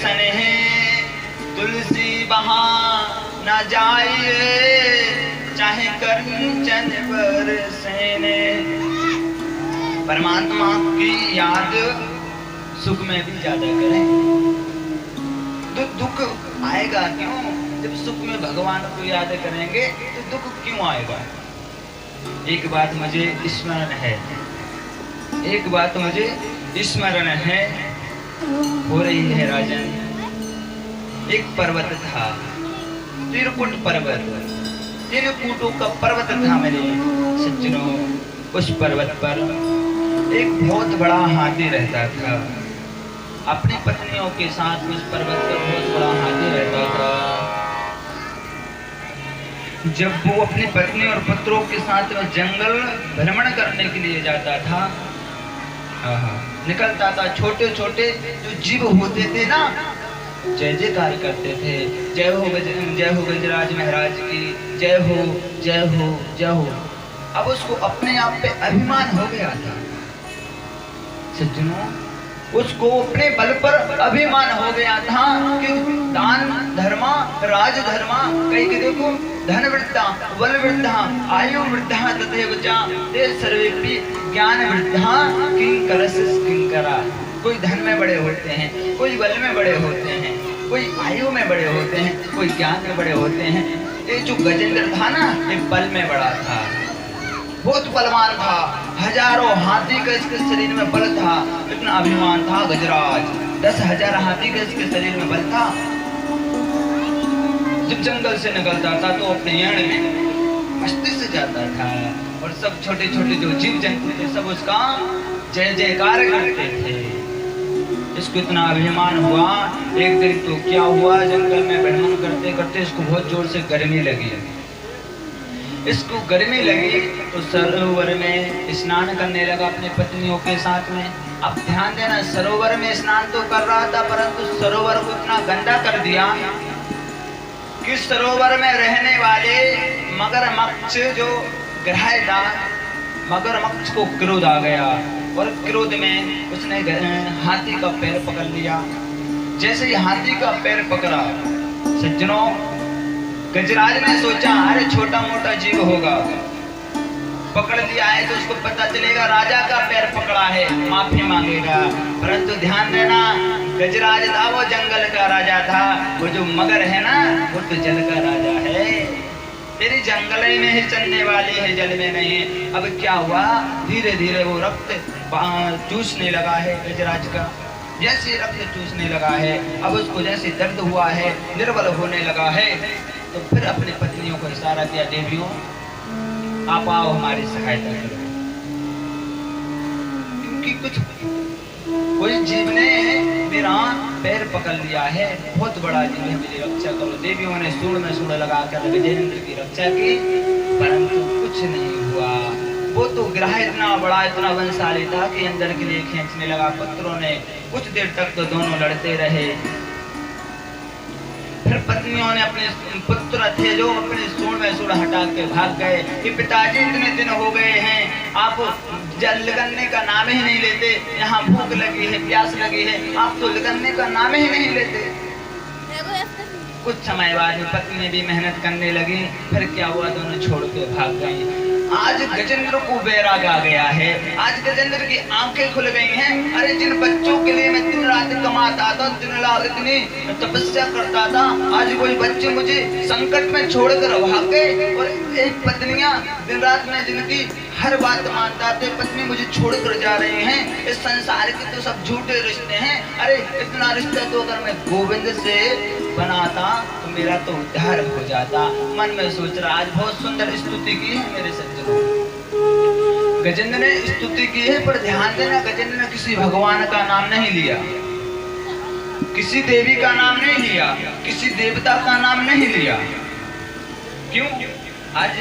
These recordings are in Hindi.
सने तुलसी बहा न जाइए चाहे कंचन बरसेने। परमात्मा की याद सुख में भी ज्यादा करें। तो दुख आएगा क्यों? जब सुख में भगवान को याद करेंगे तो दुख क्यों आएगा? एक बात मुझे स्मरण है, एक बात मुझे स्मरण है, हो रही है राजन। एक पर्वत था, त्रिकुट पर्वत, 3 कूटों का पर्वत था मेरे सज्जनों। उस पर्वत पर एक बहुत बड़ा हाथी रहता था। अपनी पत्नियों के साथ उस पर्वत पर बहुत बड़ा हाथी रहता था। जब वो अपनी पत्नी और पुत्रों के साथ में जंगल भ्रमण करने के लिए जाता था, निकलता था, छोटे छोटे जो जीव होते थे ना, जय जयकार करते थे, जय हो गजराज महाराज की, जय हो जय हो जय हो। अब उसको अपने आप पे अभिमान हो गया था सज्जनों, उसको अपने बल पर अभिमान हो गया था कि दान धर्मा राज धर्मा, कहीं के देखो धन वृद्धा बल वृद्धा आयु वृद्धा तथैव च ते सर्वेपि ज्ञान वृद्धा किंकरस किंकरा। कोई धन में बड़े होते हैं, कोई बल में बड़े होते हैं, कोई आयु में बड़े होते हैं, कोई ज्ञान में बड़े होते हैं। ये जो गजेंद्र था ना, ये बल में बड़ा था, बहुत बलवान था, हजारों हाथी का इसके शरीर में बल था, इतना अभिमान था गजराज। 10,000 हाथी का इसके शरीर में बल था। जब जंगल से निकलता था तो अपने यण में मस्ती से जाता था और सब छोटे छोटे जो जीव जंतु थे सब उसका जय जयकार करते थे। इसको इतना अभिमान हुआ। एक दिन तो क्या हुआ, जंगल में भ्रमण करते करते इसको बहुत जोर से गर्मी लगी। इसको गर्मी लगी तो सरोवर में स्नान करने लगा अपनी पत्नियों के साथ में। अब ध्यान देना, सरोवर में स्नान तो कर रहा था, परंतु सरोवर को इतना गंदा कर दिया कि सरोवर में रहने वाले मगरमच्छ जो ग्रहदा, मगरमच्छ को क्रोध आ गया और क्रोध में उसने हाथी का पैर पकड़ लिया। जैसे ही हाथी का पैर पकड़ा सज्जनों, गजराज ने सोचा अरे छोटा मोटा जीव होगा, पकड़ लिया है तो उसको पता चलेगा राजा का पैर पकड़ा है, माफी मांगेगा। परंतु ध्यान देना, गजराज था वो जंगल का राजा था, वो जो मगर है ना वो तो जल का राजा है। तेरी जंगल में ही चलने वाली है, जल में नहीं। अब क्या हुआ, धीरे धीरे वो रक्त चूसने लगा है गजराज का। जैसे रक्त चूसने लगा है, अब उसको जैसे दर्द हुआ है, निर्बल होने लगा है, तो फिर अपनी पत्नियों को इशारा किया, देवियों आप आओ हमारी सहायता करो, क्योंकि कुछ कोई जीव ने मेरा पैर पकड़ लिया है, बहुत बड़ा जीव है, मेरी रक्षा करो। देवियों ने सूंड में सूंड लगाकर गजेंद्र की रक्षा की, परंतु कुछ नहीं हुआ। वो तो ग्रह इतना बड़ा, इतना बलशाली था कि अंदर के लिए खींचने लगा। पुत्रों ने कुछ देर तक तो दोनों लड़ते रहे। फिर पत्नियों ने अपने पुत्र थे जो अपने सूंड में सूंड हटा के भाग गए कि पिताजी इतने दिन हो गए हैं, आप जल लगने का नाम ही नहीं लेते, यहाँ भूख लगी है, प्यास लगी है, आप तो लगने का नाम ही नहीं लेते। कुछ समय बाद में पत्नी भी मेहनत करने लगी। फिर क्या हुआ, दोनों छोड़ के भाग गई। आज गजेंद्र को वैराग आ गया है, आज गजेंद्र की आंखें खुल गई हैं। अरे जिन बच्चों के लिए मैं दिन रात कमाता था, दिन रात इतनी तपस्या करता था, आज कोई बच्चे मुझे संकट में छोड़कर भाग गए। और एक पत्नियां दिन रात में जिनकी हर बात मानता थे, पत्नी मुझे छोड़कर जा रहे हैं। इस संसार के तो सब झूठे रिश्ते हैं। अरे इतना रिश्ता तो अगर मैं गोविंद से बनाता तो मेरा तो उद्धार हो जाता। मन में सोच रहा, आज बहुत सुंदर स्तुति की है मेरे सज्जनों, गजेंद्र ने स्तुति की है, पर ध्यान देना गजेंद्र ने किसी भगवान का नाम नहीं लिया, किसी देवी का नाम नहीं लिया, किसी देवता का नाम नहीं लिया। क्यों? आज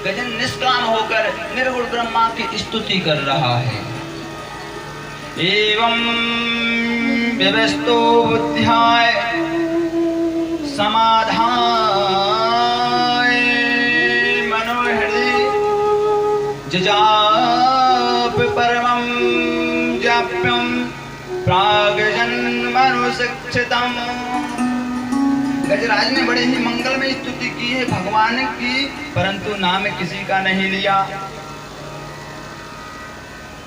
गजेंद्र निष्काम होकर निर्गुण ब्रह्मा की स्तुति कर रहा है। एवं व्यवस्थो बुद्ध्याय समाधाय मनोहृदि जजाप परमं जाप्यं प्राग जन्मनुशिक्षितम्। गजराज ने बड़े ही मंगल में स्तुति की है भगवान की, परंतु नाम किसी का नहीं लिया।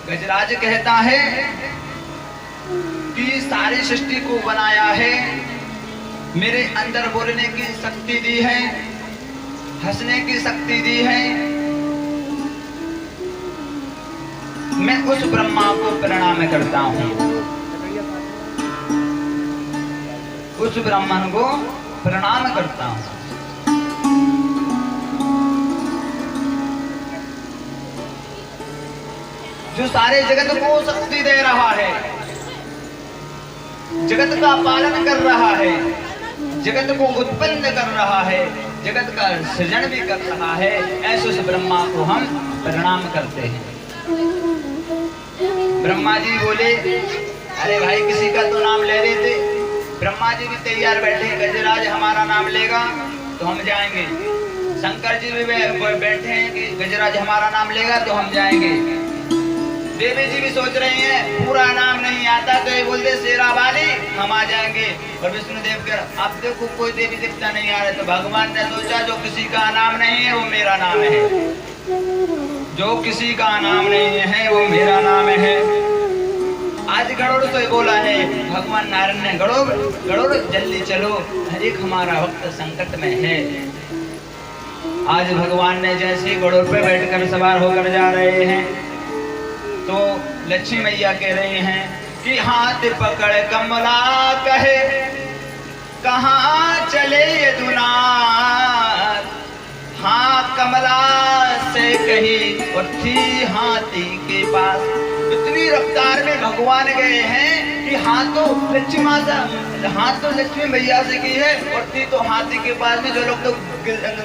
गजराज कहता है कि सारी सृष्टि को बनाया है, मेरे अंदर बोलने की शक्ति दी है, हंसने की शक्ति दी है, मैं उस ब्रह्मा को प्रणाम करता हूं, उस ब्राह्मण को प्रणाम करता हूं। जो सारे जगत को शक्ति दे रहा है, जगत का पालन कर रहा है, जगत को उत्पन्न कर रहा है, जगत का सृजन भी कर रहा है, ऐसे उस ब्रह्मा को हम प्रणाम करते हैं। ब्रह्मा जी बोले, अरे भाई किसी का तो नाम ले रहे थे। ब्रह्मा जी भी तैयार बैठे, गजराज हमारा नाम लेगा तो हम जाएंगे। शंकर जी भी बैठे हैं कि गजराज हमारा नाम लेगा तो हम जाएंगे। देवी जी भी सोच रही हैं, पूरा नाम नहीं आता तो ये बोलते शेरा वाली हम आ जाएंगे। और विष्णु देव के अब देखो कोई देवी देवता नहीं आ रहे, तो भगवान ने सोचा जो किसी का नाम नहीं है वो मेरा नाम है, जो किसी का नाम नहीं है वो मेरा नाम है। आज गरुड़ तो बोला है भगवान नारायण ने, गरुड़ जल्दी चलो, एक हमारा भक्त संकट में है। आज भगवान ने जैसे गरुड़ पे बैठकर सवार होकर जा रहे हैं तो लक्ष्मी मैया कह रहे हैं कि हाथ पकड़ कमला कहे कहाँ चले ये दुनार। हाँ कमला से कही और थी हाथी के पास। इतनी रफ्तार में भगवान गए हैं कि हाथ तो लक्ष्मी माता, हाथ तो लक्ष्मी मैया से की है और थी तो हाथी के पास में। जो लोग तो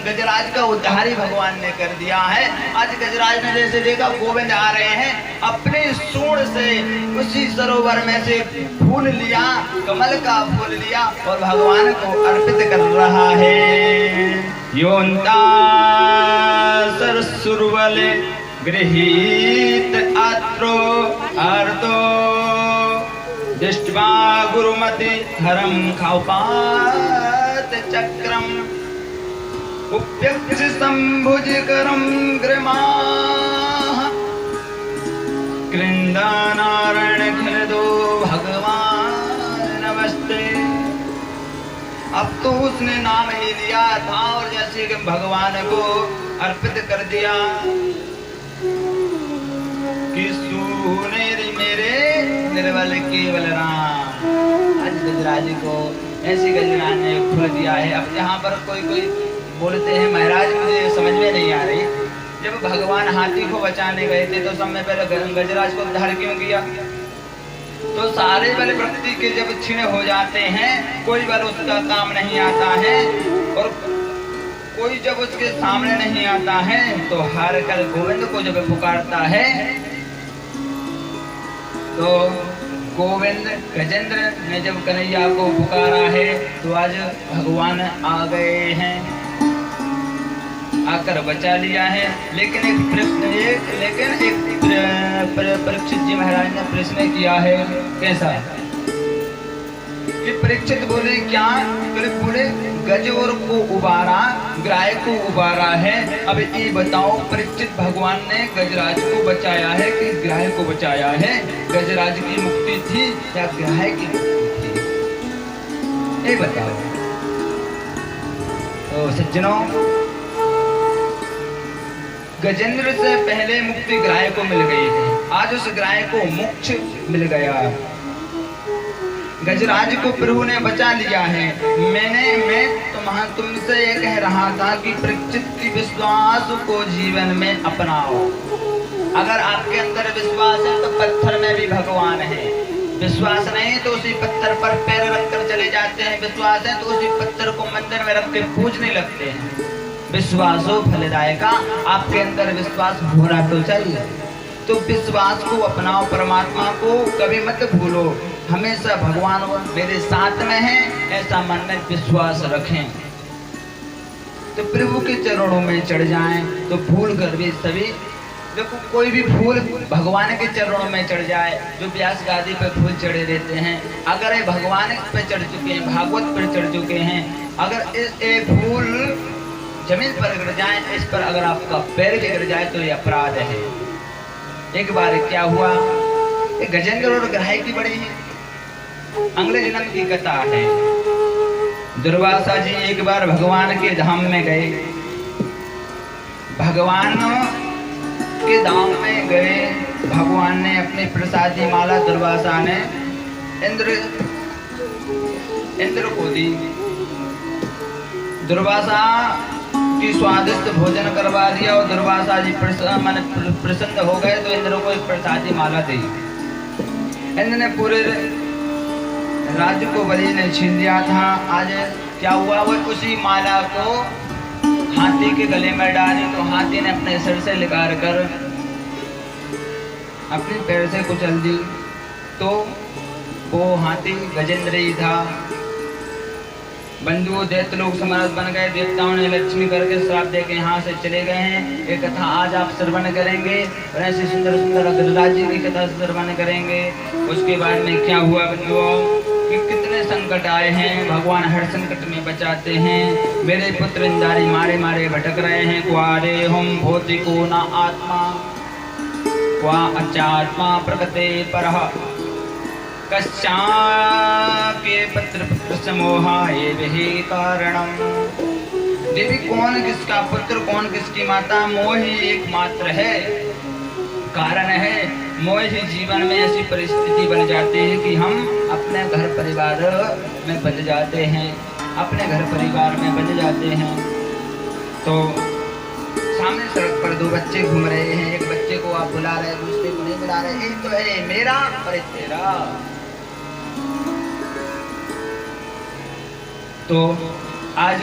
गजराज का उद्धार ही भगवान ने कर दिया है। आज गजराज ने जैसे देखा गोविंद आ रहे हैं, अपने सूंड से उसी सरोवर में से फूल लिया, कमल का फूल लिया और भगवान को अर्पित कर रहा है। योन्ता सरसुरवले गृहीत आत्रो आर्तो दृष्ट्वा गुरुमति हरम खाउपात चक्रम उप्यक्ष संभुज करम ग्रमाः कृंदा नारायण खिलदो भगवान नमस्ते। अब तो उसने नाम ही लिया था और जैसे कि भगवान को अर्पित कर दिया कि सुनेरी मेरे निर्बल केवल राम। आज गजराज को ऐसी गजराज ने खुल दिया है। अब यहाँ पर कोई बोलते हैं महाराज मुझे समझ में नहीं आ रही, जब भगवान हाथी को बचाने गए थे तो सब में पहले गजराज को उद्धार क्यों किया? तो सारे बल प्रकृति के जब क्षीण हो जाते हैं, कोई बल उसका काम नहीं आता है और कोई जब उसके सामने नहीं आता है तो हार कर गोविंद को जब पुकारता है तो गोविंद गजेंद्र ने जब कन्हैया को पुकारा है तो आज भगवान आ गए हैं, आकर बचा लिया है। लेकिन एक परीक्षित जी महाराज ने प्रश्न किया है, कैसा कि परीक्षित बोले क्या? बोले गज और को उबारा, ग्राह को उबारा है। अब ये बताओ परीक्षित भगवान ने गजराज को बचाया है कि ग्राह को बचाया है? गजराज की मुक्ति थी या ग्राह की मुक्ति थी? ये बताओ। तो सज्जनों, गजेंद्र से पहले मुक्ति ग्राह को मिल गई थी, आज उस ग्राह को मोक्ष मिल गया। गजराज को प्रभु ने बचा लिया है। मैं तुमसे ये कह रहा था कि परीक्षित की विश्वास को जीवन में अपनाओ। अगर आपके अंदर विश्वास है तो पत्थर में भी भगवान है, विश्वास नहीं तो उसी पत्थर पर पैर रखकर चले जाते हैं, विश्वास है तो उसी पत्थर को मंदिर में रख के पूजने लगते हैं। विश्वासो फलदायका, आपके अंदर विश्वास होना तो चाहिए। तो विश्वास को अपनाओ, परमात्मा को कभी मत भूलो। हमेशा भगवान मेरे साथ में है ऐसा मन में विश्वास रखें। तो प्रभु के चरणों में चढ़ जाएं तो भूल कर भी सभी देखो कोई भी फूल भगवान के चरणों में चढ़ जाए, जो व्यास गादी पे फूल चढ़े रहते हैं, अगर ये भगवान पे चढ़ चुके हैं, भागवत पर चढ़ चुके हैं, अगर ये फूल जमीन पर गिर जाए, इस पर अगर आपका पैर भी गिर जाए तो ये अपराध है। एक बार क्या हुआ, एक गजेंद्र और ग्राही की बड़ी अगले जन्म की कथा है। दुर्वासा जी एक बार भगवान के धाम में गए, भगवान के धाम में गए, भगवान ने अपनी प्रसादी माला दुर्वासा ने इंद्र को दी। दुर्वासा की स्वादिष्ट भोजन करवा दिया और दुर्वासा जी प्रसन्न हो गए, तो इंद्र को एक प्रसादी माला दी। इंद्र ने पूरे राज्य को बलि ने छीन लिया था। आज क्या हुआ, वो उसी माला को हाथी के गले में डाली, तो हाथी ने अपने सिर से निकाल कर अपने पैर से कुचल दी। तो वो हाथी गजेंद्र ही था। बंधु दैत्य लोग समर्थ बन गए, देवताओं ने लक्ष्मी करके श्राप देके यहाँ से चले गए हैं। ये कथा आज आप श्रवण करेंगे और ऐसे सुंदर सुंदर गिरिराज जी की कथा श्रवण करेंगे। उसके बाद में क्या हुआ बंधुओं, कि कितने संकट आए हैं, भगवान हर संकट में बचाते हैं। मेरे पुत्र इंदारी मारे मारे भटक रहे हैं। क्वारे हम भौतिको न आत्मा क्वा अचात्मा प्रकटे परः कश्चा के पत्र पुत्र समोहा ये वही कारणम। देवी कौन किसका पुत्र, कौन किसकी माता, मोह ही एकमात्र है, कारण है। मोह ही जीवन में ऐसी परिस्थिति बन जाती है कि हम अपने घर परिवार में बंध जाते हैं, अपने घर परिवार में बंध जाते हैं। तो सामने सड़क पर दो बच्चे घूम रहे हैं, एक बच्चे को आप बुला रहे, दूसरे को नहीं बुला रहे। एक तो है मेरा और एक तेरा। तो आज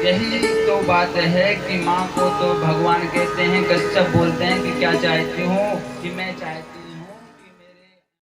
यही तो बात है कि माँ को तो भगवान कहते हैं, कश्यप बोलते हैं कि क्या चाहती हूँ, कि मैं चाहती